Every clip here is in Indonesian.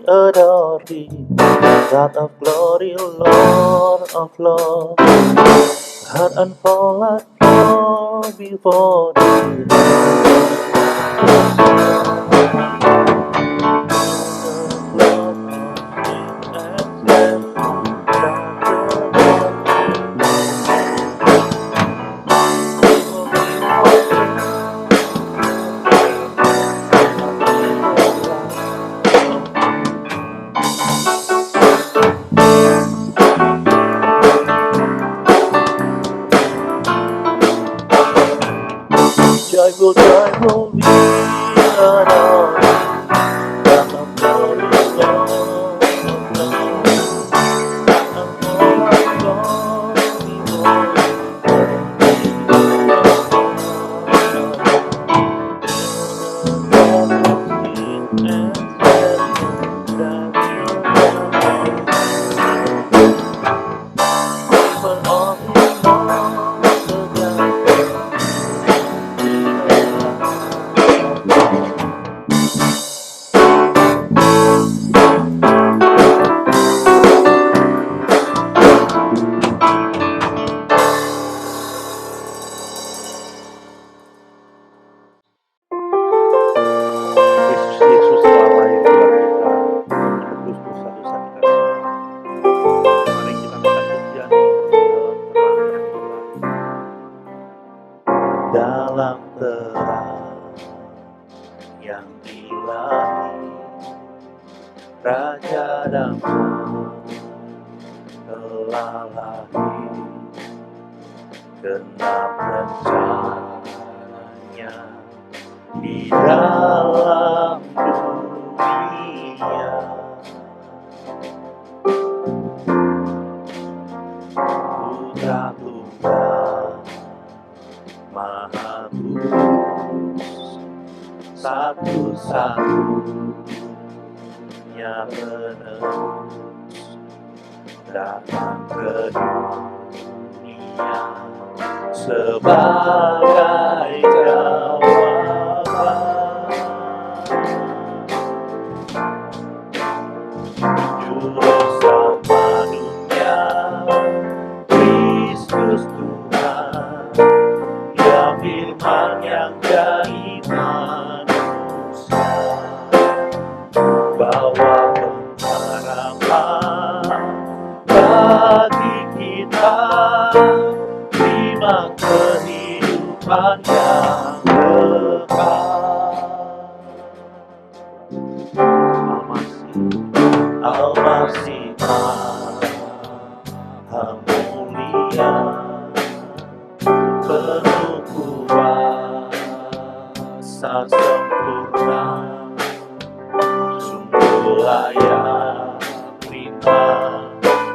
adore thee, God of glory, Lord of love. Heart and fall like fall before thee. Joyful, joyful, we adore thee, God of glory, Lord of love. And all our God before Yesus telah lahir buat kita, menebus dosa-dosa kita semua. Mari kita angkat pujian dalam terang yang ilahi, Raja damai telah lahir, genap rencananya di dalam dunia. Putra Tunggal Maha Kudus, satu-satunya penebus, datang ke dunia sebagai jawaban. Juru selamat dunia, Kristus Tuhan, Dia firman yang jadi manusia, bawa pengharapan bagi kita, terima kehidupan yang kekal. Al-Masih Maha Mulia, penuh kuasa sempurna, sungguh layak terima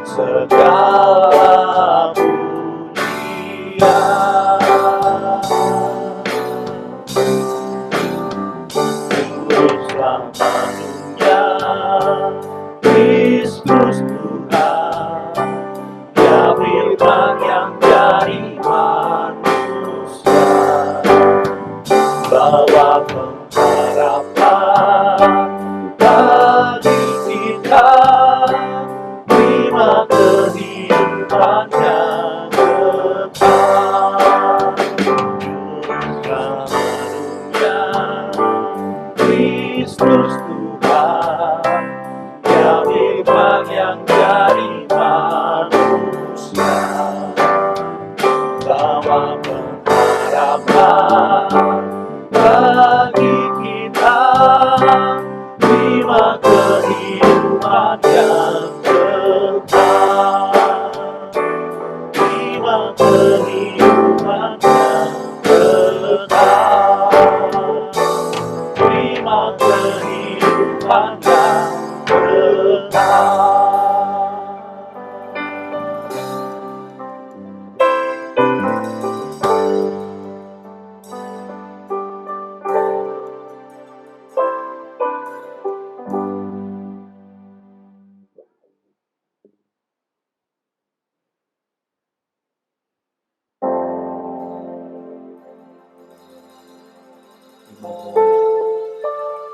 segala pujian. Juru selamat dunia, Kristus Tuhan, Dia firman yang jadi manusia, bawa pengharapan bagi kita, terima kehidupan yang kekal. Juru selamat dunia, Kristus Tuhan, Dia firman yang jadi manusia, bawa pengharapan bagi kita, terima kehidupan yang kekal, terima kehidupan yang kekal, terima kehidupan yang kekal.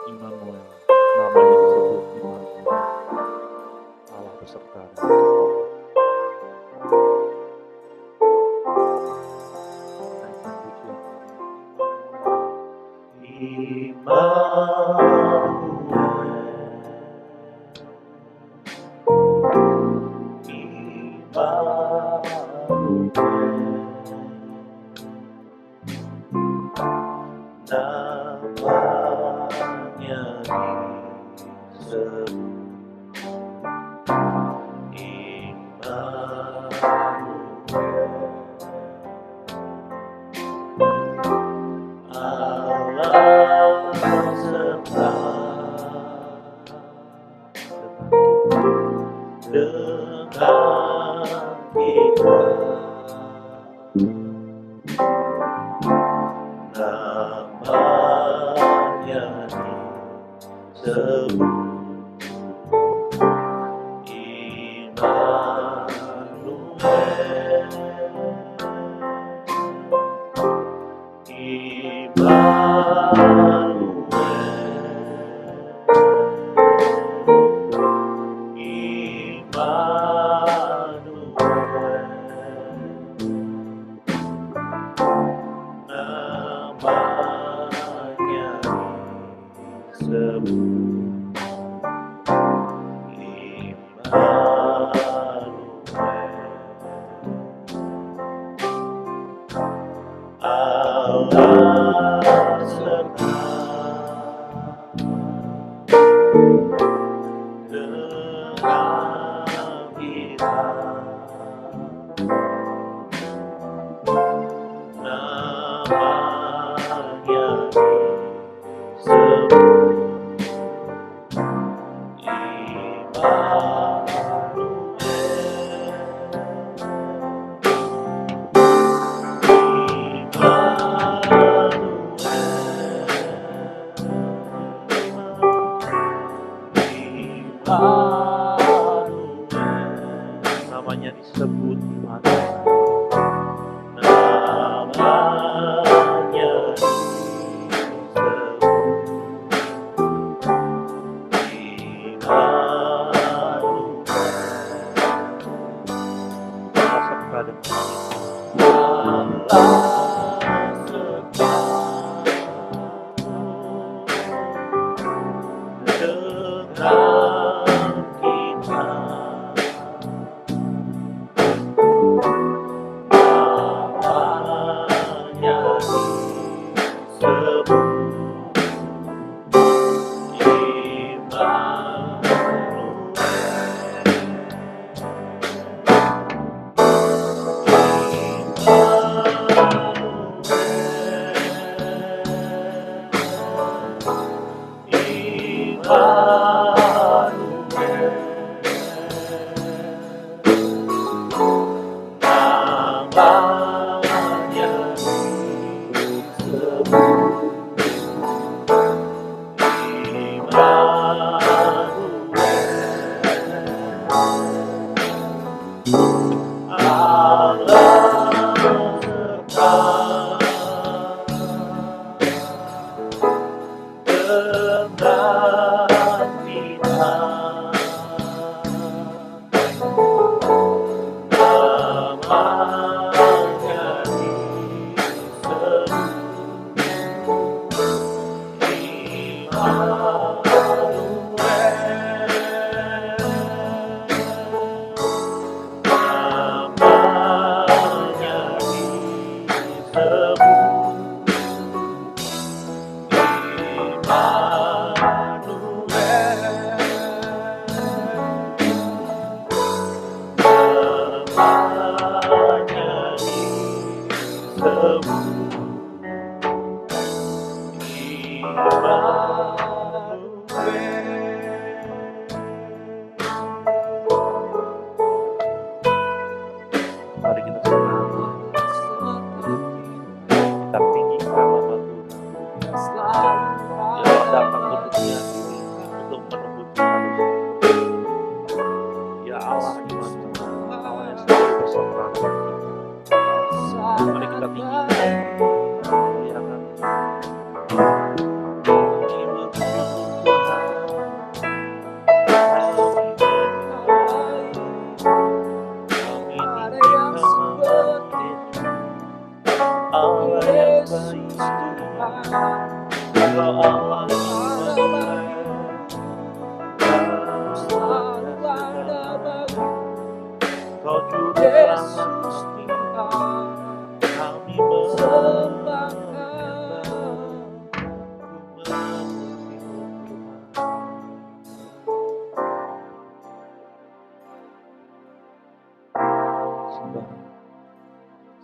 Immanuel, namanya disebut Immanuel. Namanya disebut Immanuel. Namanya disebut Immanuel. Rasa kepada Mari kita senang, kita tinggikan nama Tuhan. Dia datang ke dunia ini untuk menebus manusia. Ya Allah, Immanuel, Allah yang selalu bersama dengan kita. Mari kita tinggikan, muliakan Ya Allah yang baik, Selalu ada bagi Kau juru Yesus selamat, Tuhan. kami Sembah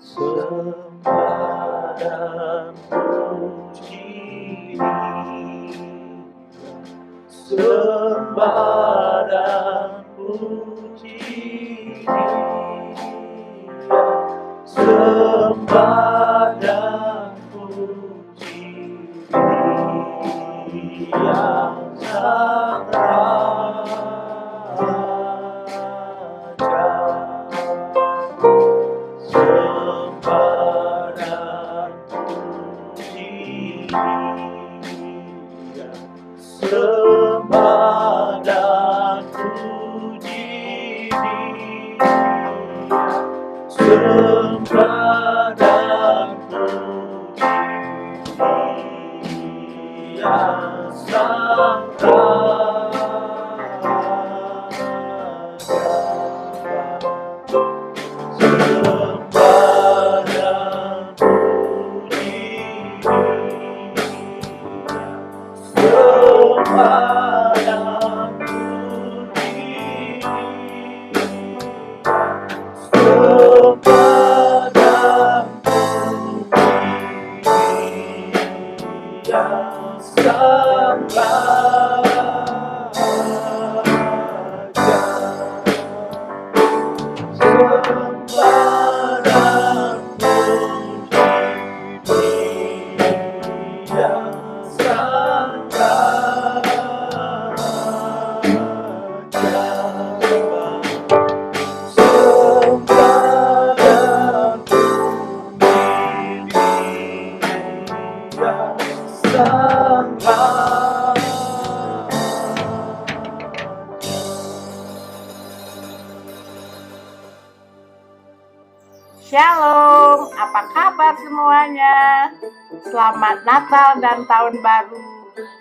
sembah dan puji, sembah dan puji Dia, sembah dan puji Dia Sang Raja. Sembah dan puji Dia, sembah dan puji Dia, sembah dan puji Dia Sang Raja. Sembah dan puji Dia, sembah dan puji Dia, sembah dan puji Dia Sang Raja. Sembah dan puji Dia Sang Raja. Sembah dan puji Dia Sang Raja. Shalom, apa kabar semuanya? Selamat Natal dan Tahun Baru.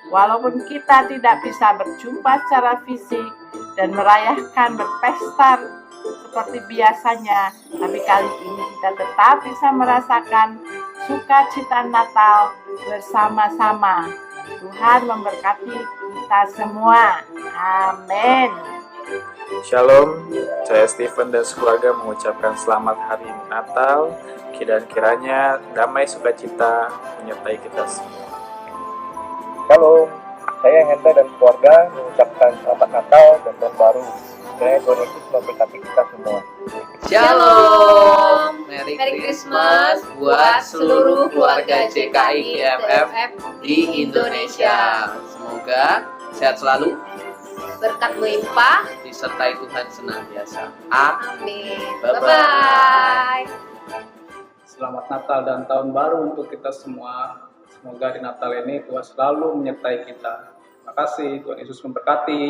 Walaupun kita tidak bisa berjumpa secara fisik dan merayakan berpesta seperti biasanya, tapi kali ini kita tetap bisa merasakan sukacita Natal bersama-sama. Tuhan memberkati kita semua. Amin. Shalom, saya Stephen dan sekeluarga mengucapkan selamat hari Natal, dan kiranya damai sukacita menyertai kita semua. Shalom, saya Hendra dan keluarga mengucapkan selamat Natal dan Tahun Baru. Kiranya Tuhan Yesus memberkati kita semua. Shalom, Merry Christmas buat seluruh keluarga CKI GMF di Indonesia. Semoga sehat selalu, berkat melimpah, disertai Tuhan senantiasa. amin. Bye-bye. Selamat Natal dan Tahun Baru untuk kita semua. Semoga di Natal ini Tuhan selalu menyertai kita. Terima kasih, Tuhan Yesus memberkati.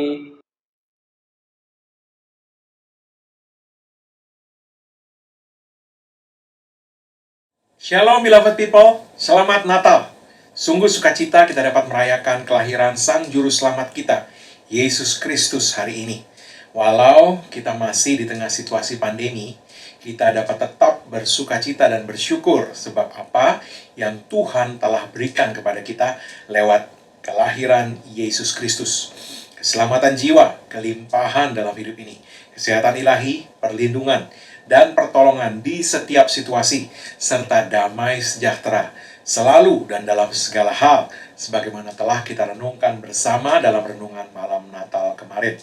Shalom beloved people, selamat Natal. Sungguh sukacita kita dapat merayakan kelahiran Sang Juru Selamat kita, Yesus Kristus hari ini. Walau kita masih di tengah situasi pandemi, kita dapat tetap bersukacita dan bersyukur sebab apa yang Tuhan telah berikan kepada kita lewat kelahiran Yesus Kristus. Keselamatan jiwa, kelimpahan dalam hidup ini, kesehatan ilahi, perlindungan, dan pertolongan di setiap situasi, serta damai sejahtera selalu dan dalam segala hal, sebagaimana telah kita renungkan bersama dalam renungan malam Natal kemarin.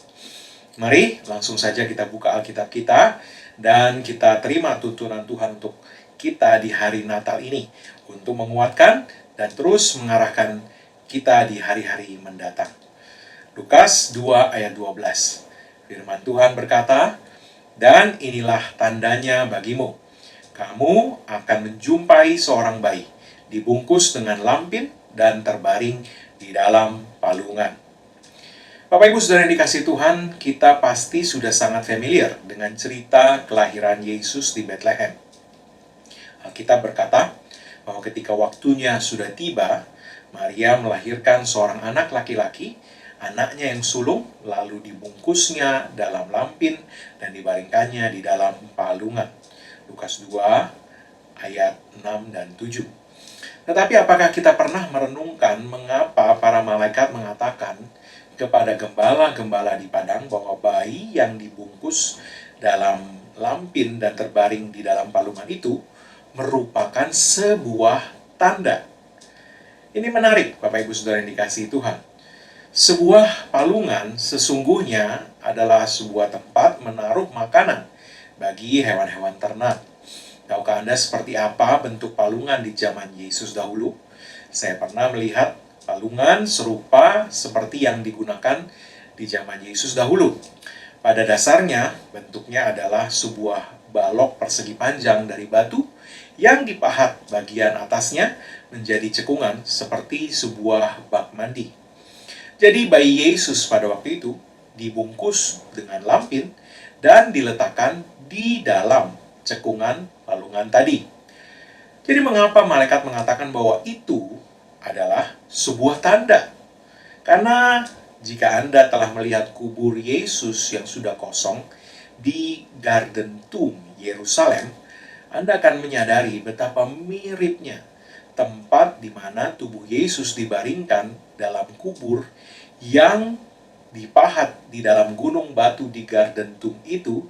Mari langsung saja kita buka Alkitab kita, dan kita terima tuntunan Tuhan untuk kita di hari Natal ini, untuk menguatkan dan terus mengarahkan kita di hari-hari mendatang. Lukas 2 ayat 12. Firman Tuhan berkata, "Dan inilah tandanya bagimu. Kamu akan menjumpai seorang bayi, dibungkus dengan lampin dan terbaring di dalam palungan." Bapak Ibu Saudara yang dikasihi Tuhan, kita pasti sudah sangat familiar dengan cerita kelahiran Yesus di Bethlehem. Alkitab berkata bahwa ketika waktunya sudah tiba, Maria melahirkan seorang anak laki-laki, anaknya yang sulung, lalu dibungkusnya dalam lampin dan dibaringkannya di dalam palungan. Lukas 2 ayat 6 dan 7. Tetapi apakah kita pernah merenungkan mengapa para malaikat mengatakan kepada gembala-gembala di padang bahwa bayi yang dibungkus dalam lampin dan terbaring di dalam palungan itu merupakan sebuah tanda? Ini menarik, Bapak Ibu Saudara yang dikasihi Tuhan. Sebuah palungan sesungguhnya adalah sebuah tempat menaruh makanan bagi hewan-hewan ternak. Tahukah Anda seperti apa bentuk palungan di zaman Yesus dahulu? Saya pernah melihat palungan serupa seperti yang digunakan di zaman Yesus dahulu. Pada dasarnya, bentuknya adalah sebuah balok persegi panjang dari batu yang dipahat bagian atasnya menjadi cekungan seperti sebuah bak mandi. Jadi bayi Yesus pada waktu itu dibungkus dengan lampin dan diletakkan di dalam cekungan palungan tadi. Jadi mengapa malaikat mengatakan bahwa itu adalah sebuah tanda? Karena jika Anda telah melihat kubur Yesus yang sudah kosong di Garden Tomb Yerusalem, Anda akan menyadari betapa miripnya tempat di mana tubuh Yesus dibaringkan dalam kubur yang dipahat di dalam gunung batu di Garden Tomb itu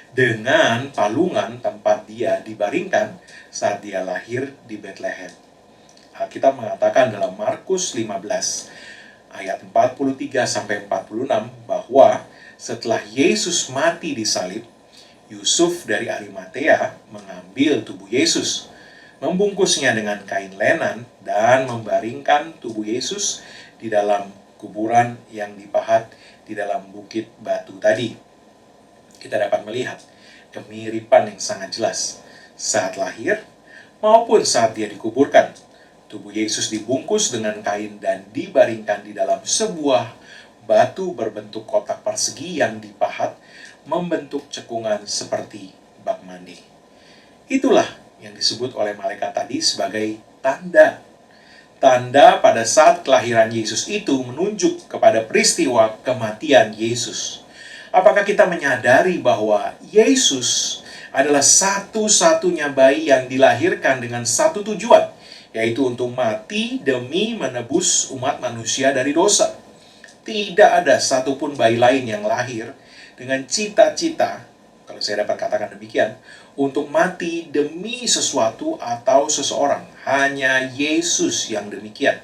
dengan palungan tempat dia dibaringkan saat dia lahir di Bethlehem. Alkitab mengatakan dalam Markus 15 ayat 43-46 bahwa setelah Yesus mati di salib, Yusuf dari Arimatea mengambil tubuh Yesus, membungkusnya dengan kain lenan dan membaringkan tubuh Yesus di dalam kuburan yang dipahat di dalam bukit batu tadi. Kita dapat melihat kemiripan yang sangat jelas saat lahir maupun saat dia dikuburkan. Tubuh Yesus dibungkus dengan kain dan dibaringkan di dalam sebuah batu berbentuk kotak persegi yang dipahat membentuk cekungan seperti bak mandi. Itulah yang disebut oleh malaikat tadi sebagai tanda. Tanda pada saat kelahiran Yesus itu menunjuk kepada peristiwa kematian Yesus. Apakah kita menyadari bahwa Yesus adalah satu-satunya bayi yang dilahirkan dengan satu tujuan, yaitu untuk mati demi menebus umat manusia dari dosa? Tidak ada satupun bayi lain yang lahir dengan cita-cita, kalau saya dapat katakan demikian, untuk mati demi sesuatu atau seseorang. Hanya Yesus yang demikian.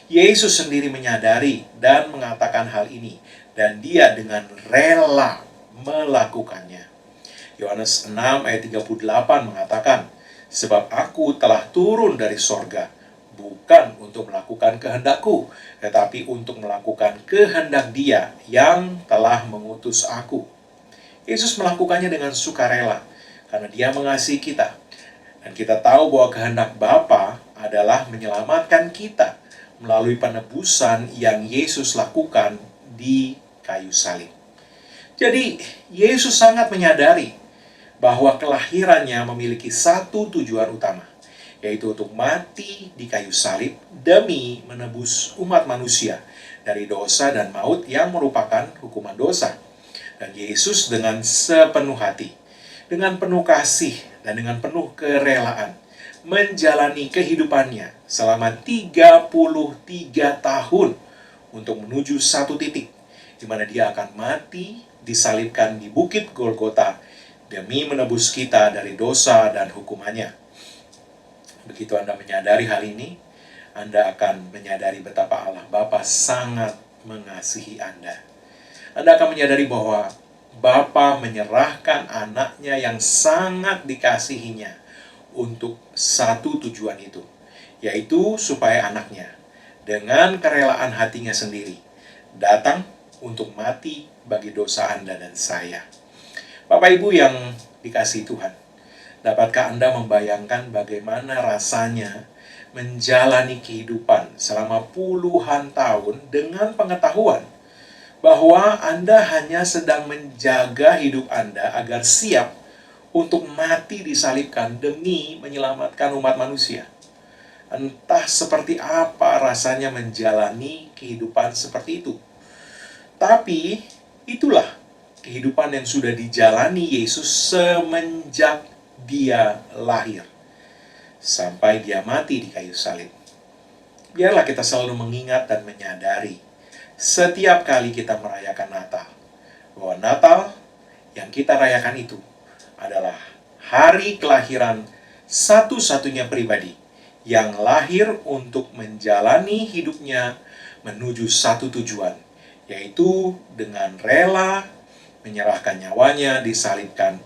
Yesus sendiri menyadari dan mengatakan hal ini, dan dia dengan rela melakukannya. Yohanes 6 ayat 38 mengatakan, sebab aku telah turun dari sorga, bukan untuk melakukan kehendakku, tetapi untuk melakukan kehendak Dia yang telah mengutus aku. Yesus melakukannya dengan sukarela, karena Dia mengasihi kita. Dan kita tahu bahwa kehendak Bapa adalah menyelamatkan kita melalui penebusan yang Yesus lakukan di kayu salib. Jadi, Yesus sangat menyadari bahwa kelahirannya memiliki satu tujuan utama, yaitu untuk mati di kayu salib demi menebus umat manusia dari dosa dan maut yang merupakan hukuman dosa. Dan Yesus dengan sepenuh hati, dengan penuh kasih, dan dengan penuh kerelaan menjalani kehidupannya selama 33 tahun untuk menuju satu titik di mana dia akan mati disalibkan di bukit Golgota demi menebus kita dari dosa dan hukumannya. Begitu Anda menyadari hal ini, Anda akan menyadari betapa Allah Bapa sangat mengasihi Anda. Anda akan menyadari bahwa Bapa menyerahkan anaknya yang sangat dikasihinya untuk satu tujuan itu, yaitu supaya anaknya dengan kerelaan hatinya sendiri datang untuk mati bagi dosa Anda dan saya. Bapak Ibu yang dikasihi Tuhan, dapatkah Anda membayangkan bagaimana rasanya menjalani kehidupan selama puluhan tahun dengan pengetahuan bahwa Anda hanya sedang menjaga hidup Anda agar siap untuk mati disalibkan demi menyelamatkan umat manusia? Entah seperti apa rasanya menjalani kehidupan seperti itu. Tapi itulah kehidupan yang sudah dijalani Yesus semenjak dia lahir sampai dia mati di kayu salib. Biarlah kita selalu mengingat dan menyadari setiap kali kita merayakan Natal, bahwa Natal yang kita rayakan itu adalah hari kelahiran satu-satunya pribadi yang lahir untuk menjalani hidupnya menuju satu tujuan, yaitu dengan rela menyerahkan nyawanya disalibkan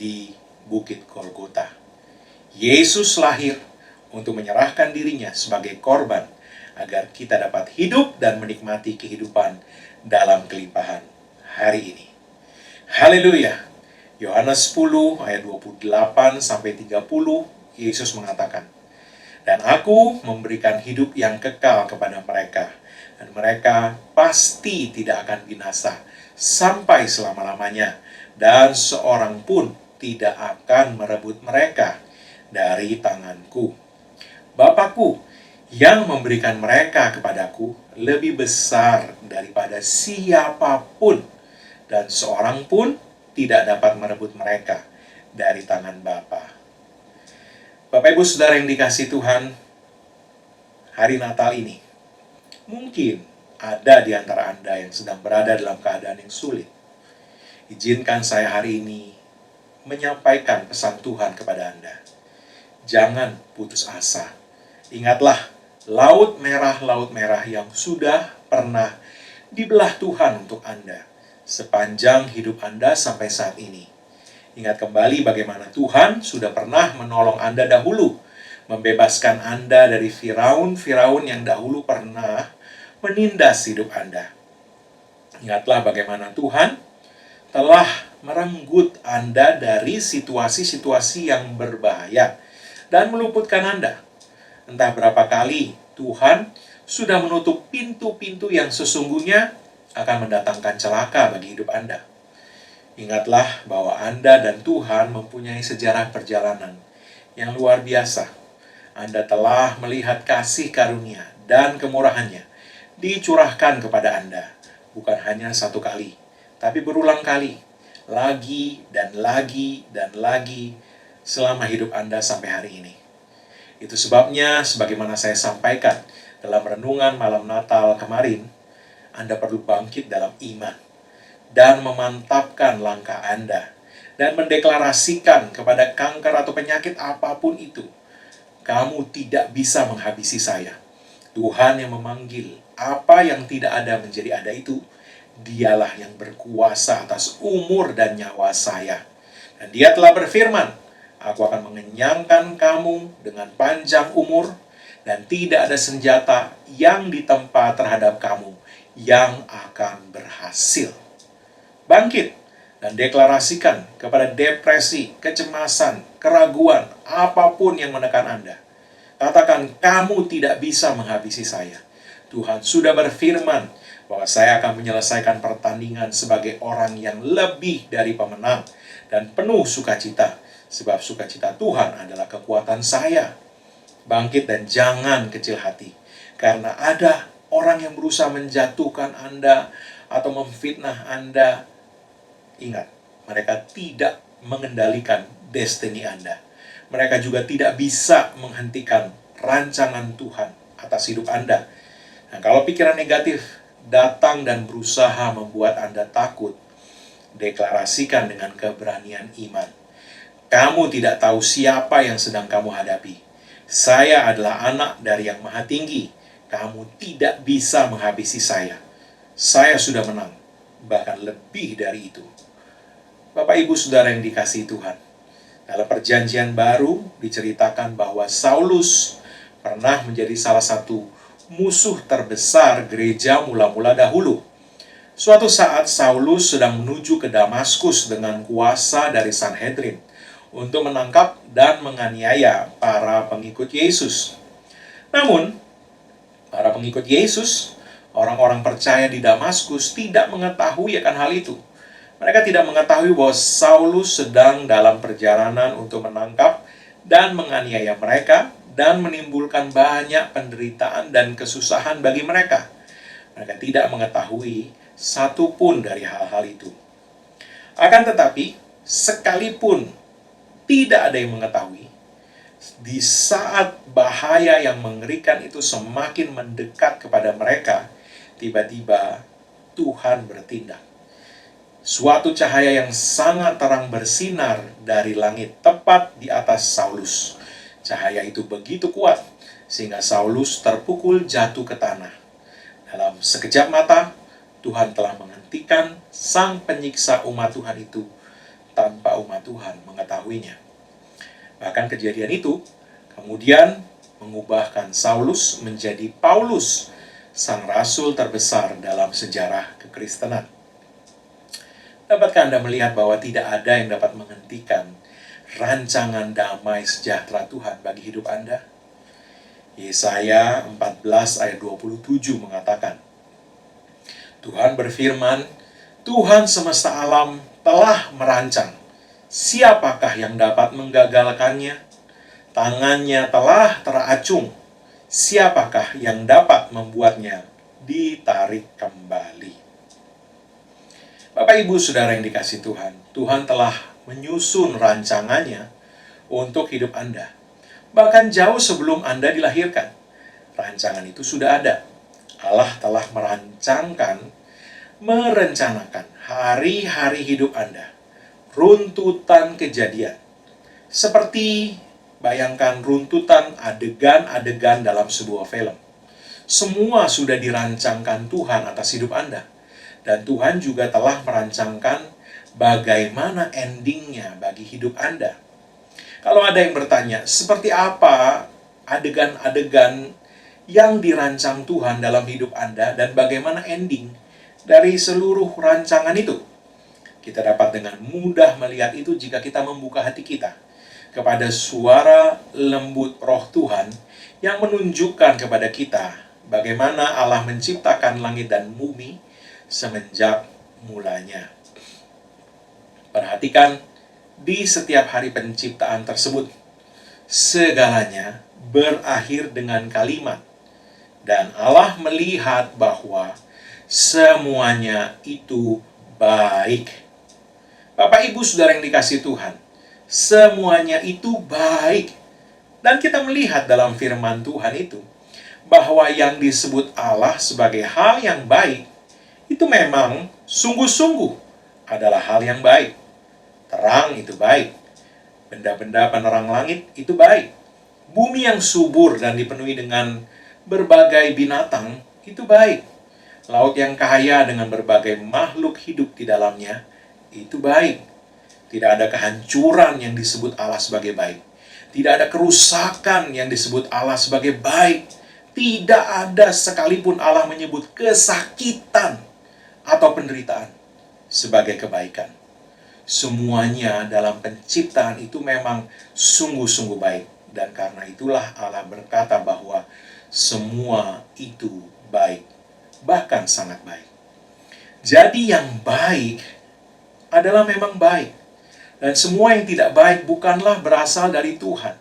di Bukit Golgota. Yesus lahir untuk menyerahkan dirinya sebagai korban agar kita dapat hidup dan menikmati kehidupan dalam kelimpahan hari ini. Haleluya. Yohanes 10 ayat 28 sampai 30, Yesus mengatakan, "Dan aku memberikan hidup yang kekal kepada mereka, dan mereka pasti tidak akan binasa sampai selama-lamanya, dan seorang pun tidak akan merebut mereka dari tanganku. Bapakku yang memberikan mereka kepadaku lebih besar daripada siapapun, dan seorang pun tidak dapat merebut mereka dari tangan Bapa." Bapak Ibu Saudara yang dikasihi Tuhan, hari Natal ini mungkin ada di antara Anda yang sedang berada dalam keadaan yang sulit. Izinkan saya hari ini menyampaikan pesan Tuhan kepada Anda. Jangan putus asa. Ingatlah laut merah yang sudah pernah dibelah Tuhan untuk Anda sepanjang hidup Anda sampai saat ini. Ingat kembali bagaimana Tuhan sudah pernah menolong Anda dahulu, membebaskan Anda dari Firaun yang dahulu pernah menindas hidup Anda. Ingatlah bagaimana Tuhan telah merenggut Anda dari situasi-situasi yang berbahaya dan meluputkan Anda. Entah berapa kali Tuhan sudah menutup pintu-pintu yang sesungguhnya akan mendatangkan celaka bagi hidup Anda. Ingatlah bahwa Anda dan Tuhan mempunyai sejarah perjalanan yang luar biasa. Anda telah melihat kasih karunia dan kemurahannya dicurahkan kepada Anda, bukan hanya satu kali, tapi berulang kali, lagi dan lagi dan lagi selama hidup Anda sampai hari ini. Itu sebabnya, sebagaimana saya sampaikan dalam renungan malam Natal kemarin, Anda perlu bangkit dalam iman dan memantapkan langkah Anda dan mendeklarasikan kepada kanker atau penyakit apapun itu, kamu tidak bisa menghabisi saya. Tuhan yang memanggil apa yang tidak ada menjadi ada itu, dialah yang berkuasa atas umur dan nyawa saya. Dan dia telah berfirman, aku akan mengenyangkan kamu dengan panjang umur, dan tidak ada senjata yang ditempa terhadap kamu yang akan berhasil. Bangkit dan deklarasikan kepada depresi, kecemasan, keraguan, apapun yang menekan Anda. Katakan, kamu tidak bisa menghabisi saya. Tuhan sudah berfirman bahwa saya akan menyelesaikan pertandingan sebagai orang yang lebih dari pemenang dan penuh sukacita, sebab sukacita Tuhan adalah kekuatan saya. Bangkit dan jangan kecil hati, karena ada orang yang berusaha menjatuhkan Anda atau memfitnah Anda. Ingat, mereka tidak mengendalikan destiny Anda. Mereka juga tidak bisa menghentikan rancangan Tuhan atas hidup Anda. Nah, kalau pikiran negatif datang dan berusaha membuat Anda takut, deklarasikan dengan keberanian iman. Kamu tidak tahu siapa yang sedang kamu hadapi. Saya adalah anak dari Yang Maha Tinggi. Kamu tidak bisa menghabisi saya. Saya sudah menang, bahkan lebih dari itu. Bapak Ibu Saudara yang dikasihi Tuhan, dalam perjanjian baru diceritakan bahwa Saulus pernah menjadi salah satu musuh terbesar gereja mula-mula dahulu. Suatu saat Saulus sedang menuju ke Damaskus dengan kuasa dari Sanhedrin untuk menangkap dan menganiaya para pengikut Yesus. Namun, para pengikut Yesus, orang-orang percaya di Damaskus, tidak mengetahui akan hal itu. Mereka tidak mengetahui bahwa Saulus sedang dalam perjalanan untuk menangkap dan menganiaya mereka dan menimbulkan banyak penderitaan dan kesusahan bagi mereka. Mereka tidak mengetahui satu pun dari hal-hal itu. Akan tetapi, sekalipun tidak ada yang mengetahui, di saat bahaya yang mengerikan itu semakin mendekat kepada mereka, tiba-tiba Tuhan bertindak. Suatu cahaya yang sangat terang bersinar dari langit tepat di atas Saulus. Cahaya itu begitu kuat sehingga Saulus terpukul jatuh ke tanah. Dalam sekejap mata, Tuhan telah menghentikan sang penyiksa umat Tuhan itu tanpa umat Tuhan mengetahuinya. Bahkan kejadian itu kemudian mengubahkan Saulus menjadi Paulus, sang rasul terbesar dalam sejarah kekristenan. Dapatkah Anda melihat bahwa tidak ada yang dapat menghentikan rancangan damai sejahtera Tuhan bagi hidup Anda? Yesaya 14 ayat 27 mengatakan, Tuhan berfirman, Tuhan semesta alam telah merancang. Siapakah yang dapat menggagalkannya? Tangannya telah teracung. Siapakah yang dapat membuatnya ditarik kembali? Bapak, Ibu, Saudara yang dikasihi Tuhan, Tuhan telah menyusun rancangannya untuk hidup Anda. Bahkan jauh sebelum Anda dilahirkan, rancangan itu sudah ada. Allah telah merencanakan hari-hari hidup Anda, runtutan kejadian. Seperti bayangkan runtutan adegan-adegan dalam sebuah film. Semua sudah dirancangkan Tuhan atas hidup Anda. Dan Tuhan juga telah merancangkan bagaimana endingnya bagi hidup Anda. Kalau ada yang bertanya, seperti apa adegan-adegan yang dirancang Tuhan dalam hidup Anda dan bagaimana ending dari seluruh rancangan itu? Kita dapat dengan mudah melihat itu jika kita membuka hati kita kepada suara lembut Roh Tuhan yang menunjukkan kepada kita bagaimana Allah menciptakan langit dan bumi semenjak mulanya. Perhatikan, di setiap hari penciptaan tersebut, segalanya berakhir dengan kalimat, dan Allah melihat bahwa semuanya itu baik. Bapak, Ibu, Saudara yang dikasihi Tuhan, semuanya itu baik. Dan kita melihat dalam firman Tuhan itu, bahwa yang disebut Allah sebagai hal yang baik, itu memang sungguh-sungguh adalah hal yang baik. Terang itu baik. Benda-benda penerang langit itu baik. Bumi yang subur dan dipenuhi dengan berbagai binatang itu baik. Laut yang kaya dengan berbagai makhluk hidup di dalamnya itu baik. Tidak ada kehancuran yang disebut Allah sebagai baik. Tidak ada kerusakan yang disebut Allah sebagai baik. Tidak ada sekalipun Allah menyebut kesakitan atau penderitaan sebagai kebaikan. Semuanya dalam penciptaan itu memang sungguh-sungguh baik. Dan karena itulah Allah berkata bahwa semua itu baik. Bahkan sangat baik. Jadi yang baik adalah memang baik. Dan semua yang tidak baik bukanlah berasal dari Tuhan.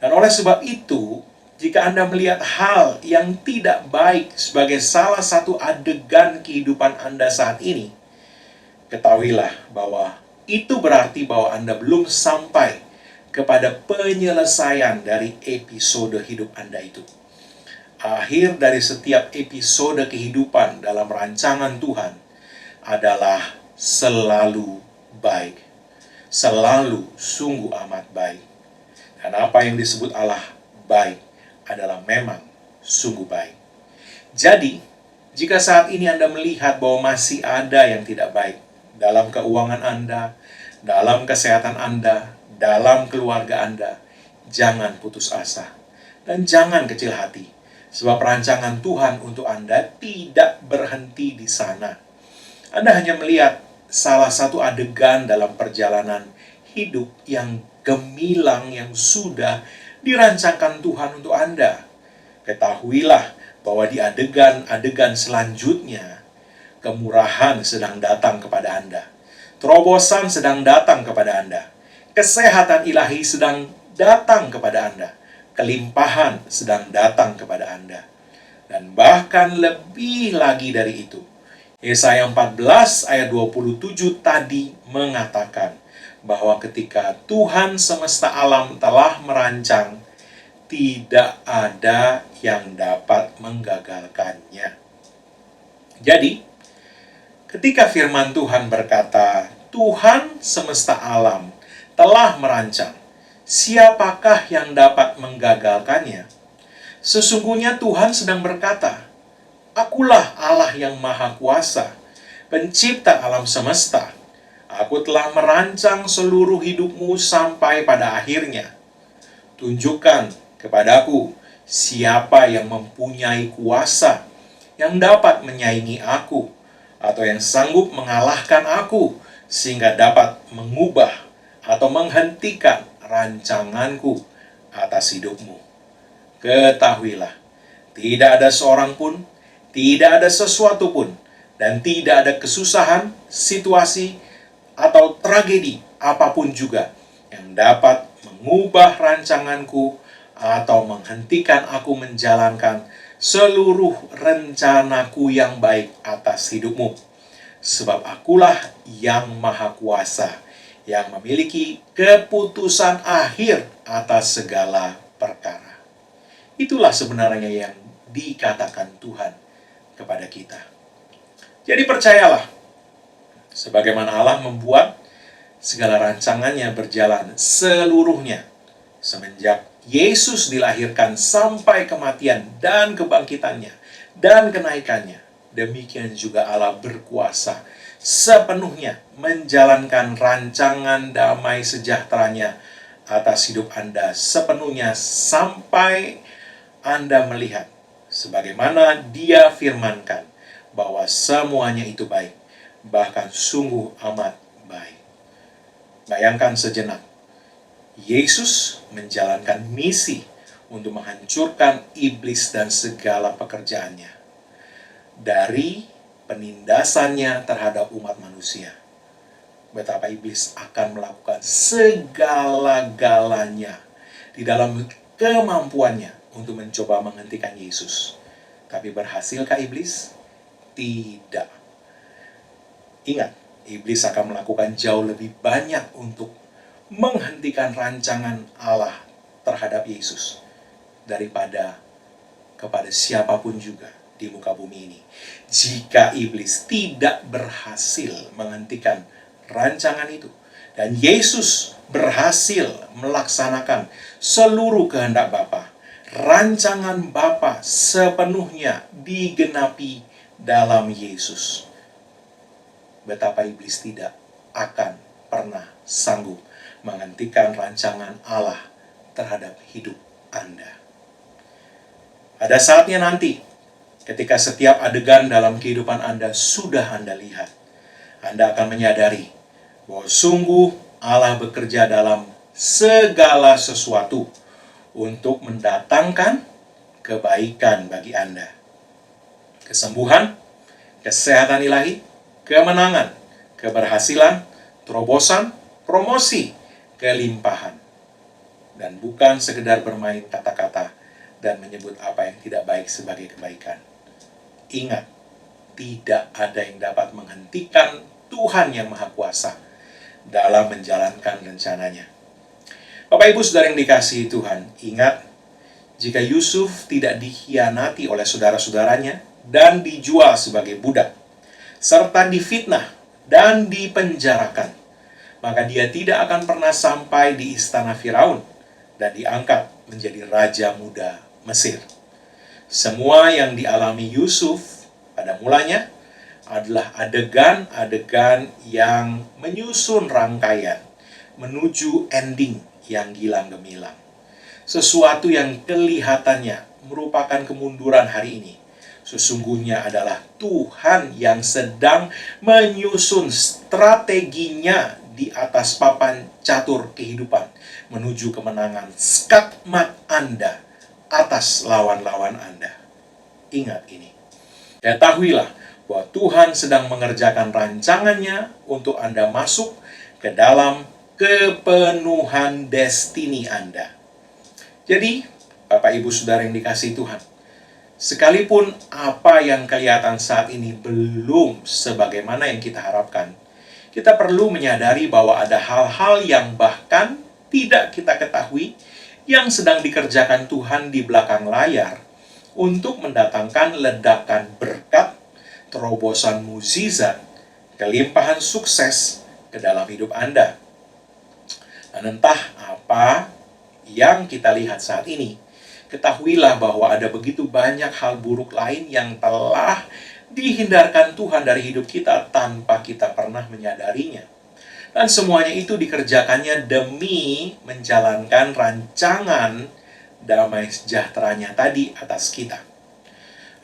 Dan oleh sebab itu, jika Anda melihat hal yang tidak baik sebagai salah satu adegan kehidupan Anda saat ini, ketahuilah bahwa itu berarti bahwa Anda belum sampai kepada penyelesaian dari episode hidup Anda itu. Akhir dari setiap episode kehidupan dalam rancangan Tuhan adalah selalu baik. Selalu sungguh amat baik. Dan apa yang disebut Allah baik adalah memang sungguh baik. Jadi, jika saat ini Anda melihat bahwa masih ada yang tidak baik dalam keuangan Anda, dalam kesehatan Anda, dalam keluarga Anda, jangan putus asa dan jangan kecil hati. Sebab rancangan Tuhan untuk Anda tidak berhenti di sana. Anda hanya melihat salah satu adegan dalam perjalanan hidup yang gemilang yang sudah dirancangkan Tuhan untuk Anda. Ketahuilah bahwa di adegan-adegan selanjutnya, kemurahan sedang datang kepada Anda. Terobosan sedang datang kepada Anda. Kesehatan ilahi sedang datang kepada Anda. kelimpahan sedang datang kepada Anda. Dan bahkan lebih lagi dari itu, Yesaya 14 ayat 27 tadi mengatakan bahwa ketika Tuhan semesta alam telah merancang, tidak ada yang dapat menggagalkannya. Jadi, ketika firman Tuhan berkata, Tuhan semesta alam telah merancang, siapakah yang dapat menggagalkannya? Sesungguhnya Tuhan sedang berkata, Akulah Allah yang Maha Kuasa, pencipta alam semesta. Aku telah merancang seluruh hidupmu sampai pada akhirnya. Tunjukkan kepadaku siapa yang mempunyai kuasa, yang dapat menyaingi aku, atau yang sanggup mengalahkan aku, sehingga dapat mengubah atau menghentikan rancanganku atas hidupmu. Ketahuilah, tidak ada seorang pun, tidak ada sesuatu pun, dan tidak ada kesusahan, situasi, atau tragedi apapun juga yang dapat mengubah rancanganku atau menghentikan aku menjalankan seluruh rencanaku yang baik atas hidupmu. Sebab akulah yang Maha Kuasa, yang memiliki keputusan akhir atas segala perkara. Itulah sebenarnya yang dikatakan Tuhan kepada kita. Jadi percayalah, sebagaimana Allah membuat segala rancangannya berjalan seluruhnya semenjak Yesus dilahirkan sampai kematian dan kebangkitannya dan kenaikannya. Demikian juga Allah berkuasa sepenuhnya menjalankan rancangan damai sejahteranya atas hidup Anda sepenuhnya sampai Anda melihat sebagaimana Dia firmankan bahwa semuanya itu baik, bahkan sungguh amat baik. Bayangkan sejenak, Yesus menjalankan misi untuk menghancurkan iblis dan segala pekerjaannya. Dari penindasannya terhadap umat manusia, betapa iblis akan melakukan segala-galanya di dalam kemampuannya untuk mencoba menghentikan Yesus. Tapi berhasilkah iblis? Tidak. Ingat, iblis akan melakukan jauh lebih banyak untuk menghentikan rancangan Allah terhadap Yesus daripada kepada siapapun juga di muka bumi ini. Jika iblis tidak berhasil menghentikan rancangan itu, dan Yesus berhasil melaksanakan seluruh kehendak Bapa, rancangan Bapa sepenuhnya digenapi dalam Yesus. Betapa iblis tidak akan pernah sanggup menghentikan rancangan Allah terhadap hidup Anda. Pada saatnya nanti, ketika setiap adegan dalam kehidupan Anda sudah Anda lihat, Anda akan menyadari bahwa sungguh Allah bekerja dalam segala sesuatu untuk mendatangkan kebaikan bagi Anda. Kesembuhan, kesehatan ilahi, kemenangan, keberhasilan, terobosan, promosi, kelimpahan. Dan bukan sekedar bermain kata-kata dan menyebut apa yang tidak baik sebagai kebaikan. Ingat, tidak ada yang dapat menghentikan Tuhan yang Maha Kuasa dalam menjalankan rencananya. Bapak Ibu Saudara yang dikasihi Tuhan, ingat, jika Yusuf tidak dikhianati oleh saudara-saudaranya dan dijual sebagai budak, serta difitnah dan dipenjarakan, maka dia tidak akan pernah sampai di istana Firaun dan diangkat menjadi raja muda Mesir. Semua yang dialami Yusuf pada mulanya adalah adegan-adegan yang menyusun rangkaian menuju ending yang gilang gemilang. Sesuatu yang kelihatannya merupakan kemunduran hari ini, sesungguhnya adalah Tuhan yang sedang menyusun strateginya di atas papan catur kehidupan menuju kemenangan skakmat Anda atas lawan-lawan Anda. Ingat ini. Ketahuilah bahwa Tuhan sedang mengerjakan rancangannya untuk Anda masuk ke dalam kepenuhan destiny Anda. Jadi, Bapak Ibu Saudara yang dikasihi Tuhan, sekalipun apa yang kelihatan saat ini belum sebagaimana yang kita harapkan, kita perlu menyadari bahwa ada hal-hal yang bahkan tidak kita ketahui yang sedang dikerjakan Tuhan di belakang layar untuk mendatangkan ledakan berkat, terobosan mukjizat, kelimpahan sukses ke dalam hidup Anda. Dan entah apa yang kita lihat saat ini, ketahuilah bahwa ada begitu banyak hal buruk lain yang telah dihindarkan Tuhan dari hidup kita tanpa kita pernah menyadarinya. Dan semuanya itu dikerjakannya demi menjalankan rancangan damai sejahteranya tadi atas kita.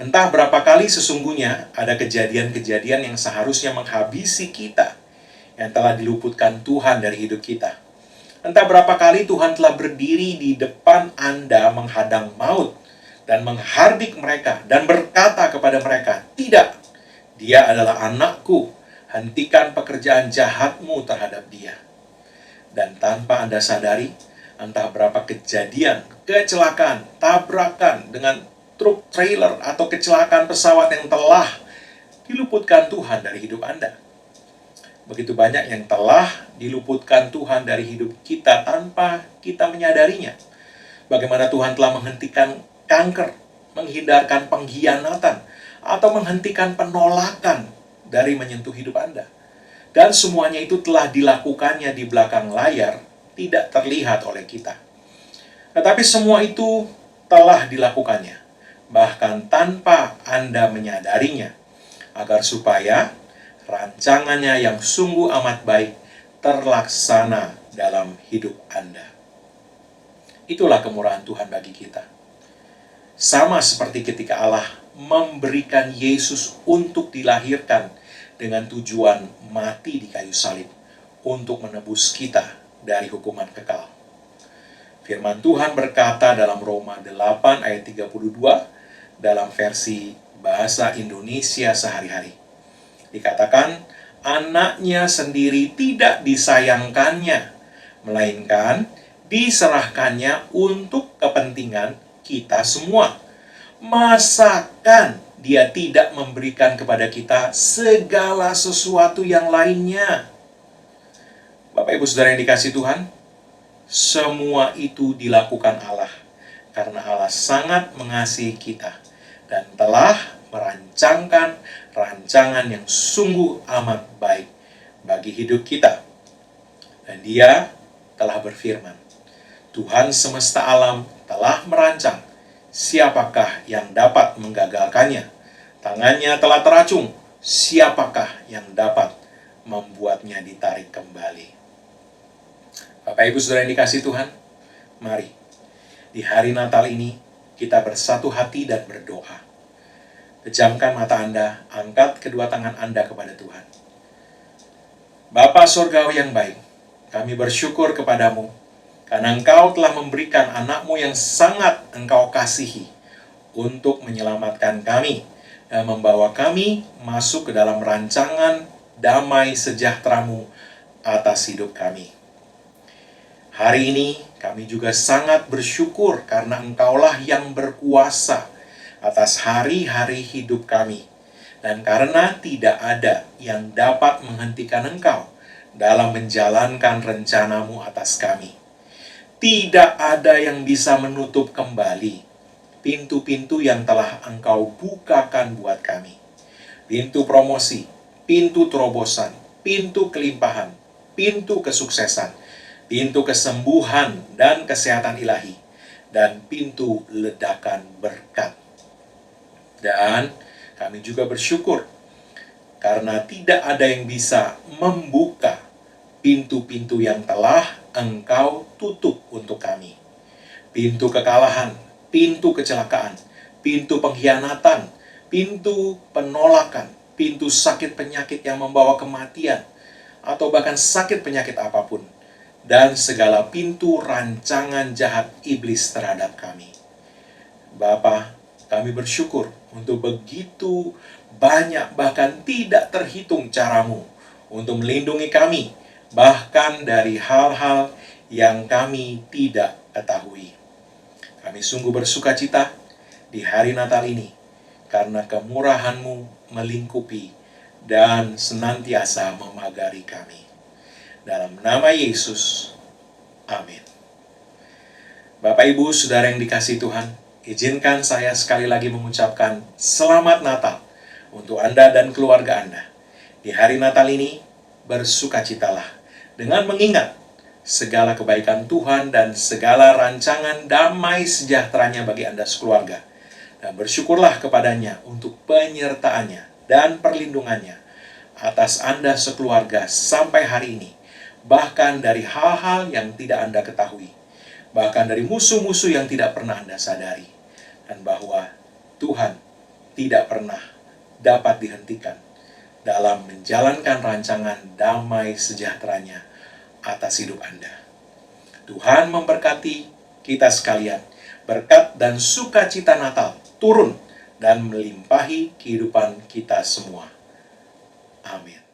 Entah berapa kali sesungguhnya ada kejadian-kejadian yang seharusnya menghabisi kita, yang telah diluputkan Tuhan dari hidup kita. Entah berapa kali Tuhan telah berdiri di depan Anda menghadang maut dan menghardik mereka dan berkata kepada mereka, "Tidak, dia adalah anakku, hentikan pekerjaan jahatmu terhadap dia." Dan tanpa Anda sadari, entah berapa kejadian, kecelakaan, tabrakan dengan truk trailer atau kecelakaan pesawat yang telah diluputkan Tuhan dari hidup Anda. Begitu banyak yang telah diluputkan Tuhan dari hidup kita tanpa kita menyadarinya. Bagaimana Tuhan telah menghentikan kanker, menghindarkan pengkhianatan, atau menghentikan penolakan dari menyentuh hidup Anda. Dan semuanya itu telah dilakukannya di belakang layar, tidak terlihat oleh kita. Tetapi semua itu telah dilakukannya, bahkan tanpa Anda menyadarinya, agar supaya rancangannya yang sungguh amat baik terlaksana dalam hidup Anda. Itulah kemurahan Tuhan bagi kita. Sama seperti ketika Allah memberikan Yesus untuk dilahirkan dengan tujuan mati di kayu salib untuk menebus kita dari hukuman kekal. Firman Tuhan berkata dalam Roma 8 ayat 32 dalam versi bahasa Indonesia sehari-hari. Dikatakan, anaknya sendiri tidak disayangkannya, melainkan diserahkannya untuk kepentingan kita semua. Masakan dia tidak memberikan kepada kita segala sesuatu yang lainnya? Bapak Ibu Saudara yang dikasihi Tuhan, semua itu dilakukan Allah karena Allah sangat mengasihi kita dan telah merancangkan rancangan yang sungguh amat baik bagi hidup kita. Dan Dia telah berfirman, Tuhan semesta alam telah merancang, siapakah yang dapat menggagalkannya? Tangannya telah teracung, siapakah yang dapat membuatnya ditarik kembali? Bapak Ibu Saudara yang dikasihi Tuhan, mari di hari Natal ini kita bersatu hati dan berdoa. Pejamkan mata Anda, angkat kedua tangan Anda kepada Tuhan. Bapa Surgawi yang baik, kami bersyukur kepadamu, karena Engkau telah memberikan anak-Mu yang sangat Engkau kasihi untuk menyelamatkan kami dan membawa kami masuk ke dalam rancangan damai sejahtera-Mu atas hidup kami. Hari ini kami juga sangat bersyukur karena Engkaulah yang berkuasa atas hari-hari hidup kami. Dan karena tidak ada yang dapat menghentikan Engkau dalam menjalankan rencana-Mu atas kami. Tidak ada yang bisa menutup kembali pintu-pintu yang telah Engkau bukakan buat kami. Pintu promosi, pintu terobosan, pintu kelimpahan, pintu kesuksesan, pintu kesembuhan dan kesehatan ilahi, dan pintu ledakan berkat. Dan kami juga bersyukur karena tidak ada yang bisa membuka pintu-pintu yang telah Engkau tutup untuk kami. Pintu kekalahan, pintu kecelakaan, pintu pengkhianatan, pintu penolakan, pintu sakit penyakit yang membawa kematian, atau bahkan sakit penyakit apapun, dan segala pintu rancangan jahat iblis terhadap kami. Bapa, kami bersyukur untuk begitu banyak bahkan tidak terhitung cara-Mu untuk melindungi kami, bahkan dari hal-hal yang kami tidak ketahui. Kami sungguh bersukacita di hari Natal ini, karena kemurahan-Mu melingkupi dan senantiasa memagari kami. Dalam nama Yesus, amin. Bapak, Ibu, Saudara yang dikasihi Tuhan, izinkan saya sekali lagi mengucapkan Selamat Natal untuk Anda dan keluarga Anda. Di hari Natal ini, bersukacitalah dengan mengingat segala kebaikan Tuhan dan segala rancangan damai sejahteranya bagi Anda sekeluarga. Dan bersyukurlah kepadanya untuk penyertaannya dan perlindungannya atas Anda sekeluarga sampai hari ini. Bahkan dari hal-hal yang tidak Anda ketahui. Bahkan dari musuh-musuh yang tidak pernah Anda sadari. Dan bahwa Tuhan tidak pernah dapat dihentikan dalam menjalankan rancangan damai sejahteranya atas hidup Anda. Tuhan memberkati kita sekalian. Berkat dan sukacita Natal turun dan melimpahi kehidupan kita semua. Amin.